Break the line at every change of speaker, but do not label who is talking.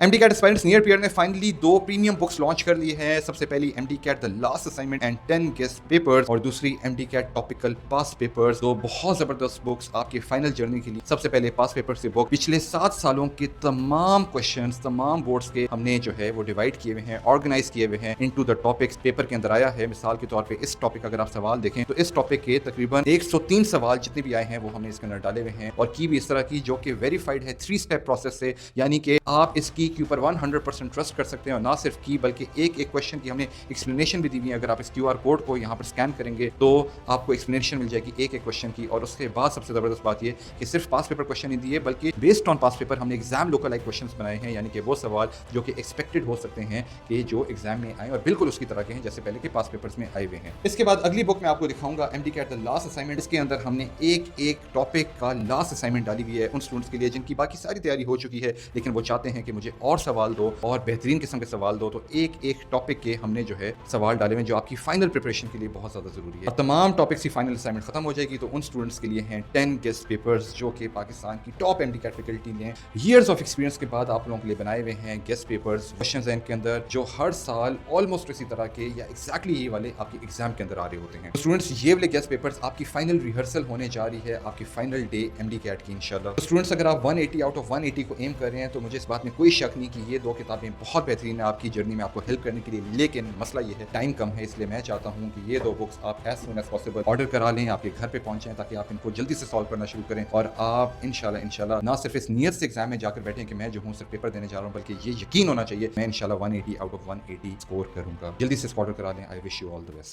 MD CAT aspirants near peer ने finally 2 premium books launch कर ली है। सबसे पहली MD CAT the last assignment and 10 guess papers और दूसरी MD CAT topical past papers. दो बहुत जबरदस्त बुक्स आपके फाइनल जर्नी के लिए। सबसे पहले पास पेपर्स की बुक पिछले 7 सालों के तमाम क्वेश्चंस तमाम बोर्ड्स के हमने जो है वो डिवाइड किए हुए हैं, ऑर्गेनाइज किए हुए हैं इनटू द टॉपिक्स। पेपर के अंदर आया है मिसाल के तौर पे इस टॉपिक अगर आप सवाल देखें तो इस टॉपिक के तकरीबन 103 सवाल जितने भी आए हैं वो हमने इसके अंदर डाले हुए हैं और की भी इस तरह की जो कि वेरीफाइड है 3 स्टेप प्रोसेस से, यानी कि आप इस की के ऊपर 100% ट्रस्ट कर सकते हैं। और ना सिर्फ की बल्कि एक एक क्वेश्चन की हमने एक्सप्लेनेशन भी दी हुई है। अगर आप इस क्यूआर कोड को यहाँ पर स्कैन करेंगे तो आपको एक्सप्लेनेशन मिल जाएगी एक एक क्वेश्चन की। और उसके बाद सबसे ज़बरदस्त बात ये कि सिर्फ पास पेपर क्वेश्चन नहीं दिए बल्कि बेस्ड ऑन पास पेपर हमने एग्जाम लोकलाइज क्वेश्चंस बनाए हैं, यानी कि वो सवाल जो कि एक्सपेक्टेड हो सकते हैं कि जो एग्जाम में आए और बिल्कुल उसकी तरह के हैं जैसे पहले के पास पेपर्स में आए हुए हैं। इसके बाद अगली बुक मैं आपको दिखाऊंगा MD CAT the last assignment. इसके अंदर हमने एक एक टॉपिक का लास्ट असाइनमेंट डाली हुई है उन स्टूडेंट्स के लिए जिनकी बाकी सारी तैयारी हो चुकी है लेकिन वो चाहते हैं कि मुझे और सवाल दो और बेहतरीन किस्म के सवाल दो। तो एक एक टॉपिक के हमने जो है सवाल डाले हुए जो आपकी फाइनल प्रिपरेशन के लिए बहुत ज़्यादा ज़रूरी है। और तमाम टॉपिक्स की फाइनल असाइनमेंट खत्म हो जाएगी तो उन स्टूडेंट्स के लिए हैं 10 गेस्ट पेपर्स जो कि पाकिस्तान की टॉप एमडी कैट फैकल्टी ने ईयर्स ऑफ एक्सपीरियंस के बाद आप लोगों के लिए बनाए हुए हैं। गेस्ट पेपर्स क्वेश्चंस हैं इनके अंदर जो हर साल ऑलमोस्ट इसी तरह के या एग्जैक्टली ये वाले आपके एग्जाम के अंदर आ रहे होते हैं। स्टूडेंट्स ये वाले गेस्ट पेपर्स आपकी फाइनल रिहर्सल होने जा रही है आपकी फाइनल डे एमडी कैट की इंशाल्लाह। तो स्टूडेंट्स अगर आप 180 आउट ऑफ 180 को एम कर रहे हैं तो मुझे इस बात में कोई शक नहीं कि ये 2 किताबें बहुत बेहतरीन है आपकी जर्नी में आपको हेल्प करने के लिए। लेकिन मसला ये है टाइम कम है, इसलिए मैं चाहता हूँ कि ये 2 बुक्स आप as soon as possible order करा लें, आपके घर पे पहुंचें ताकि आप इनको जल्दी से सॉल्व करना शुरू करें और आप इंशाल्लाह ना सिर्फ इस नियत से एग्जाम में जाकर बैठें कि मैं जो हूँ सिर्फ पेपर देने जा रहा हूँ, बल्कि ये यकीन होना चाहिए मैं इंशाल्लाह 180 आउट ऑफ 180 स्कोर करूंगा। जल्दी से ऑर्डर करा लें। I wish you all the best.